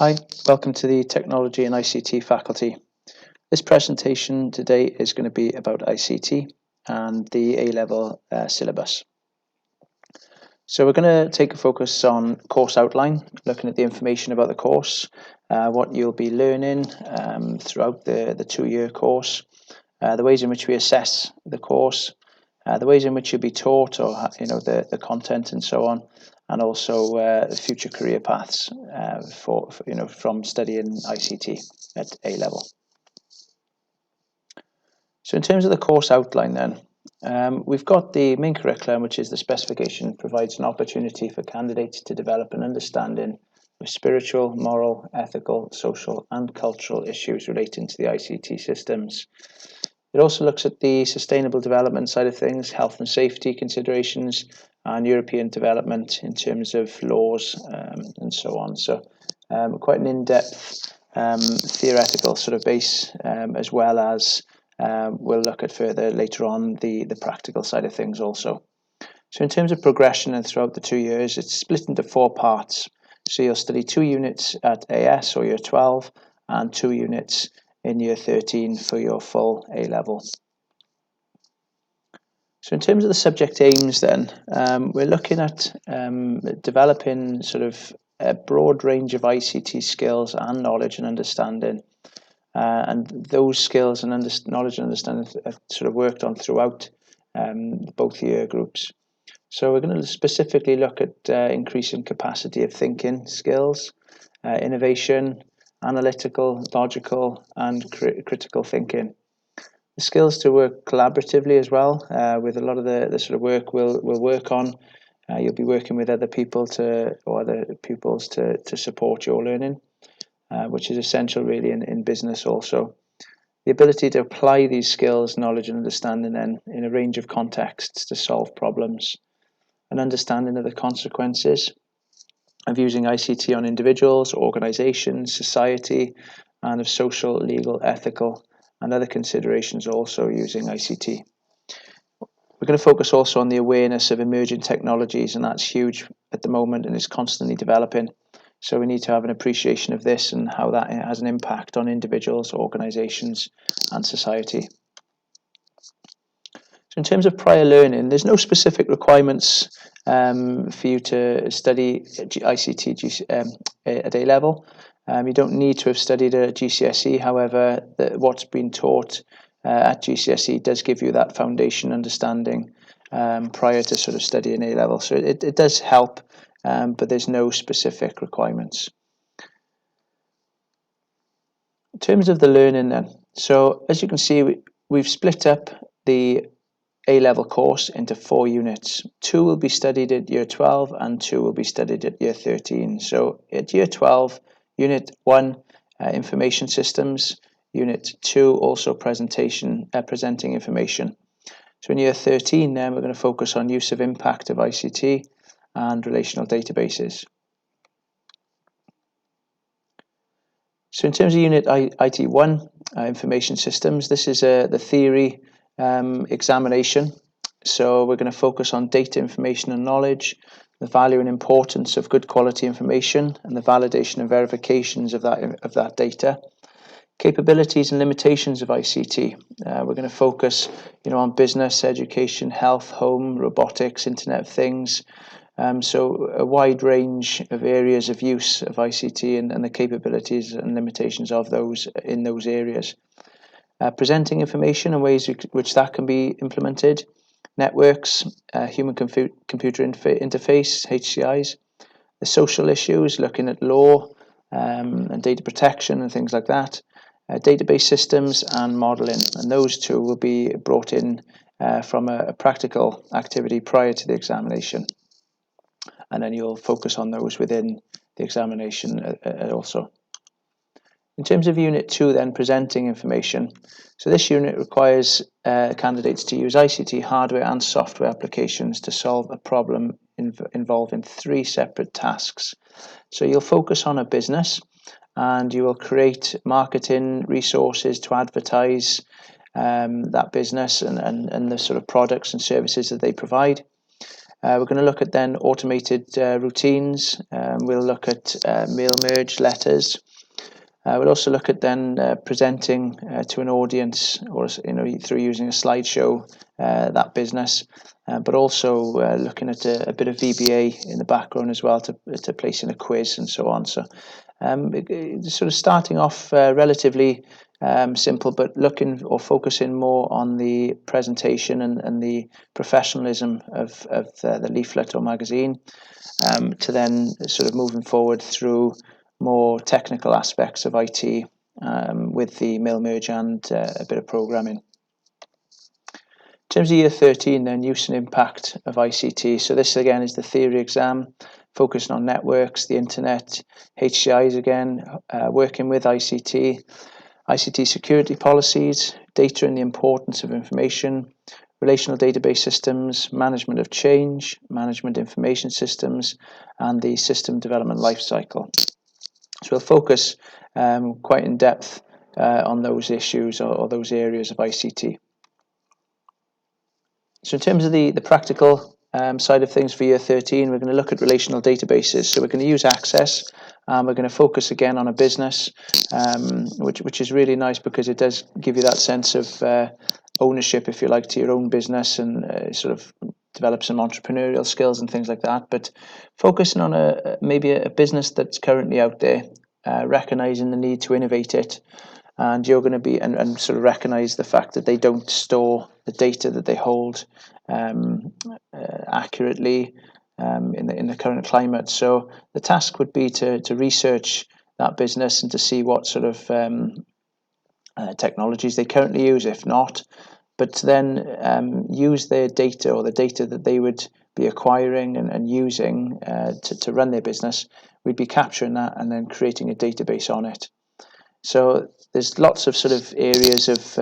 Hi, welcome to the Technology and ICT faculty. This presentation today is going to be about ICT and the A-level syllabus. So we're going to take a focus on course outline, looking at the information about the course, what you'll be learning throughout the two-year course, the ways in which we assess the course, the ways in which you'll be taught, or the content and so on, and also the future career paths from studying ICT at A level. So in terms of the course outline then, we've got the main curriculum, which is the specification, provides an opportunity for candidates to develop an understanding of spiritual, moral, ethical, social and cultural issues relating to the ICT systems. It also looks at the sustainable development side of things, health and safety considerations, and European development in terms of laws and so on. So quite an in-depth theoretical sort of base, as well as we'll look at further later on the practical side of things also. So in terms of progression and throughout the 2 years, it's split into 4 parts. So you'll study 2 units at AS or year 12 and 2 units in year 13 for your full A level. So in terms of the subject aims then, we're looking at developing sort of a broad range of ICT skills and knowledge and understanding. And those skills and knowledge and understanding are sort of worked on throughout both year groups. So we're going to specifically look at increasing capacity of thinking skills, innovation, analytical, logical, and critical thinking. The skills to work collaboratively as well, with a lot of the sort of work we'll work on. You'll be working with other people or other pupils to support your learning, which is essential really in business also. The ability to apply these skills, knowledge and understanding then in a range of contexts to solve problems. An understanding of the consequences of using ICT on individuals, organizations, society, and of social, legal, ethical, and other considerations also using ICT. We're going to focus also on the awareness of emerging technologies, and that's huge at the moment and is constantly developing. So we need to have an appreciation of this and how that has an impact on individuals, organizations, and society. So in terms of prior learning, there's no specific requirements for you to study ICT at A level. You don't need to have studied at GCSE. However, what's been taught at GCSE does give you that foundation understanding prior to sort of studying A level. So it does help, but there's no specific requirements. In terms of the learning then, so as you can see, we've split up the A-level course into 4 units. 2 will be studied at year 12 and 2 will be studied at year 13. So at year 12, unit 1, information systems, unit 2 also presenting information. So in year 13 then we're going to focus on use of impact of ICT and relational databases. So in terms of unit IT1, information systems, this is the theory examination. So we're going to focus on data, information and knowledge, the value and importance of good quality information and the validation and verifications of that data. Capabilities and limitations of ICT. We're going to focus on business, education, health, home, robotics, Internet of Things. So a wide range of areas of use of ICT and the capabilities and limitations of those in those areas. Presenting information and ways which that can be implemented. Networks, human computer interface, HCIs. The social issues, looking at law and data protection and things like that. Database systems and modeling, and those 2 will be brought in from a practical activity prior to the examination. And then you'll focus on those within the examination also. In terms of Unit 2 then, presenting information. So this unit requires candidates to use ICT hardware and software applications to solve a problem involving 3 separate tasks. So you'll focus on a business and you will create marketing resources to advertise that business and the sort of products and services that they provide. We're going to look at then automated routines. We'll look at mail merge letters. We'll also look at then presenting to an audience, or through using a slideshow, that business, but also looking at a bit of VBA in the background as well to place in a quiz and so on. So sort of starting off relatively simple, but looking or focusing more on the presentation and the professionalism of the leaflet or magazine, to then sort of moving forward through more technical aspects of IT, with the mail merge and a bit of programming. In terms of year 13, then, use and impact of ICT. So this again is the theory exam, focusing on networks, the internet, HCIs again, working with ICT, ICT security policies, data and the importance of information, relational database systems, management of change, management information systems, and the system development lifecycle. So we'll focus quite in depth on those issues or those areas of ICT. So in terms of the practical side of things for year 13, we're going to look at relational databases. So we're going to use Access. We're going to focus again on a business, which is really nice because it does give you that sense of ownership, if you like, to your own business, and sort of develop some entrepreneurial skills and things like that. But focusing on maybe a business that's currently out there, recognizing the need to innovate it, and you're going to be and sort of recognize the fact that they don't store the data that they hold accurately in the current climate. So the task would be to research that business and to see what sort of technologies they currently use, if not, but to then use their data, or the data that they would be acquiring and using to run their business. We'd be capturing that and then creating a database on it. So there's lots of sort of areas of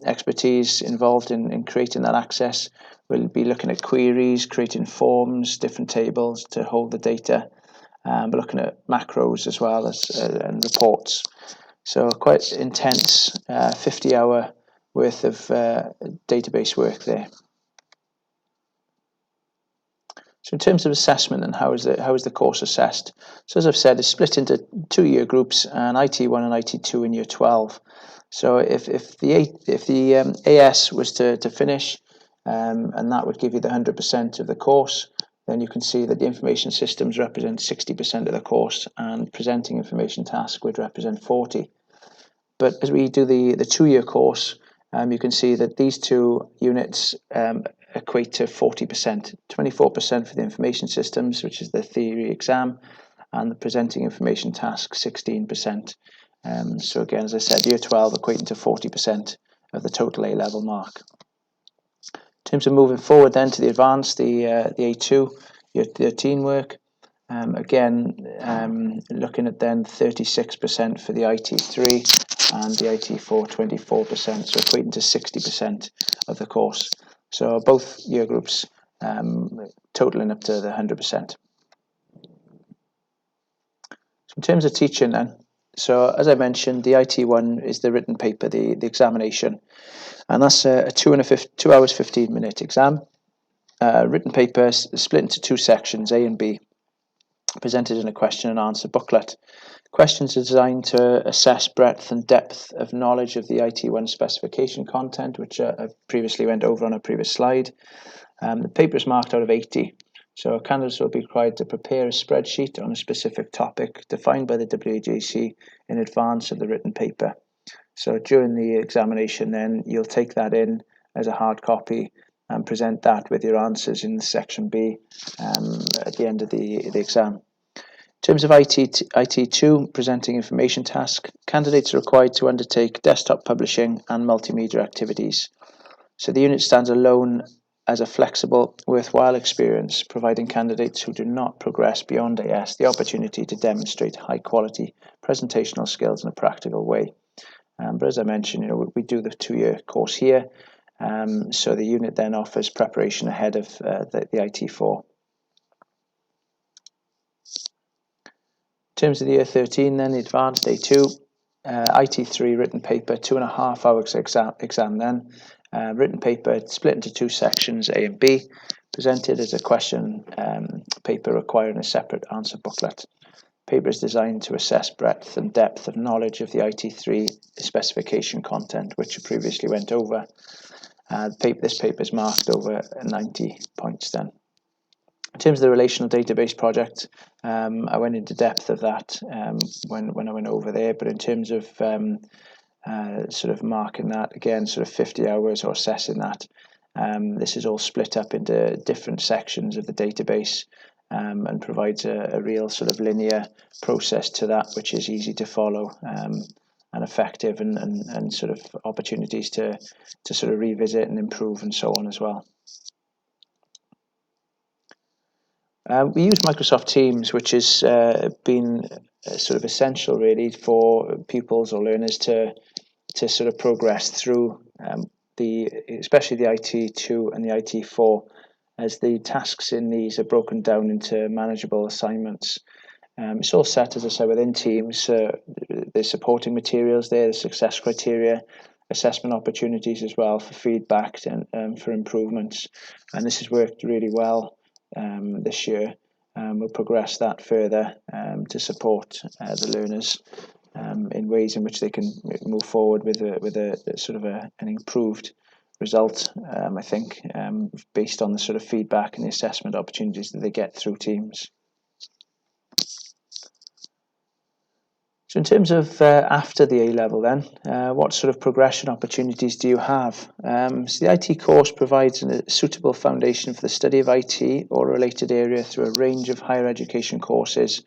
expertise involved in creating that access. We'll be looking at queries, creating forms, different tables to hold the data, but looking at macros as well as and reports. So quite intense 50-hour worth of database work there. So in terms of assessment and how is the course assessed? So as I've said, it's split into 2 year groups, and IT1 and IT2 in year 12. So if the AS was to finish, and that would give you the 100% of the course, then you can see that the information systems represent 60% of the course, and presenting information task would represent 40%. But as we do the 2 year course, you can see that these 2 units equate to 40%, 24% for the information systems, which is the theory exam, and the presenting information task, 16%. So again, as I said, year 12 equating to 40% of the total A-level mark. In terms of moving forward then to the advanced, the A2, year 13 work, again, looking at then 36% for the IT3 and the IT4, 24%, so equating to 60% of the course. So both year groups totaling up to the 100%. So in terms of teaching then, so as I mentioned, the IT1 is the written paper, the examination, and that's a 2 hours 15-minute exam. Written paper split into 2 sections, A and B, presented in a question and answer booklet. Questions are designed to assess breadth and depth of knowledge of the IT1 specification content, which I previously went over on a previous slide. The paper is marked out of 80, so candidates will be required to prepare a spreadsheet on a specific topic defined by the WAJC in advance of the written paper. So during the examination then, you'll take that in as a hard copy and present that with your answers in section B at the end of the exam. In terms of IT2, presenting information task, candidates are required to undertake desktop publishing and multimedia activities. So the unit stands alone as a flexible, worthwhile experience, providing candidates who do not progress beyond AS the opportunity to demonstrate high-quality presentational skills in a practical way. But as I mentioned, we do the 2 year course here, so the unit then offers preparation ahead of the IT4. In terms of the year 13, then the advanced A2, IT3 written paper, 2.5 hours exam then. Written paper split into 2 sections, A and B, presented as a question paper requiring a separate answer booklet. Paper is designed to assess breadth and depth of knowledge of the IT3 specification content, which I previously went over. This paper is marked over 90 points then. In terms of the relational database project, I went into depth of that when I went over there, but in terms of sort of marking that, again, sort of 50 hours or assessing that, this is all split up into different sections of the database and provides a real sort of linear process to that, which is easy to follow and effective, and sort of opportunities to sort of revisit and improve and so on as well. We use Microsoft Teams, which has been sort of essential really for pupils or learners to sort of progress through especially the IT2 and the IT4, as the tasks in these are broken down into manageable assignments. It's all set, as I said, within Teams. There's supporting materials there, the success criteria, assessment opportunities as well for feedback and for improvements. And this has worked really well this year. We'll progress that further to support the learners in ways in which they can move forward with a sort of an improved result, I think, based on the sort of feedback and the assessment opportunities that they get through Teams. So in terms of after the A-level then, what sort of progression opportunities do you have? So the IT course provides a suitable foundation for the study of IT or a related area through a range of higher education courses.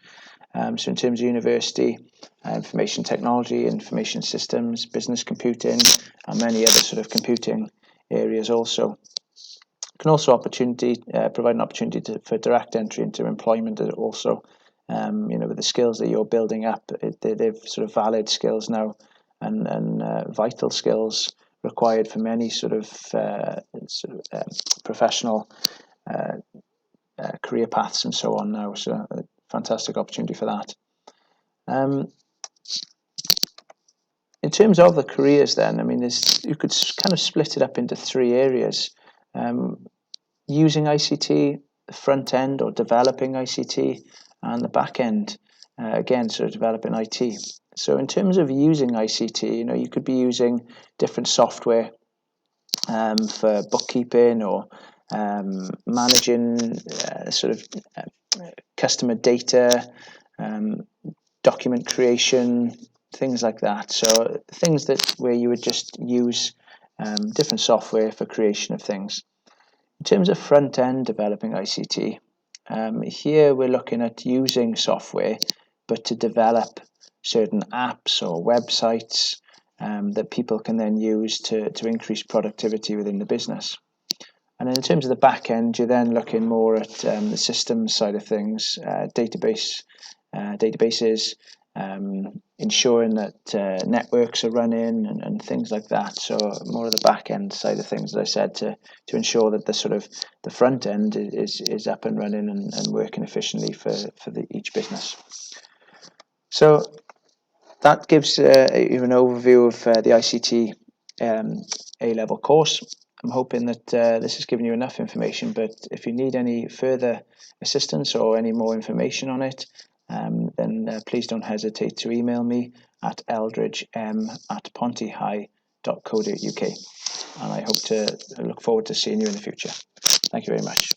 So in terms of university, information technology, information systems, business computing, and many other sort of computing areas also. It can also provide an opportunity for direct entry into employment also. With the skills that you're building up, they're sort of valid skills now, and vital skills required for many sort of professional career paths and so on now. So a fantastic opportunity for that. In terms of the careers then, I mean, you could kind of split it up into three areas. Using ICT, the front end or developing ICT, and the back end, again, sort of developing IT. So in terms of using ICT, you could be using different software for bookkeeping or managing sort of customer data, document creation, things like that. So things where you would just use different software for creation of things. In terms of front end developing ICT, here we're looking at using software, but to develop certain apps or websites that people can then use to increase productivity within the business. And in terms of the back end, you're then looking more at the systems side of things, databases, ensuring that networks are running and things like that. So more of the back end side of things, as I said, to ensure that the front end is up and running and working efficiently for each business. So that gives you an overview of the ICT A-level course. I'm hoping that this has given you enough information, but if you need any further assistance or any more information on it, then please don't hesitate to email me at eldridgem@pontehigh.co.uk, and I look forward to seeing you in the future. Thank you very much.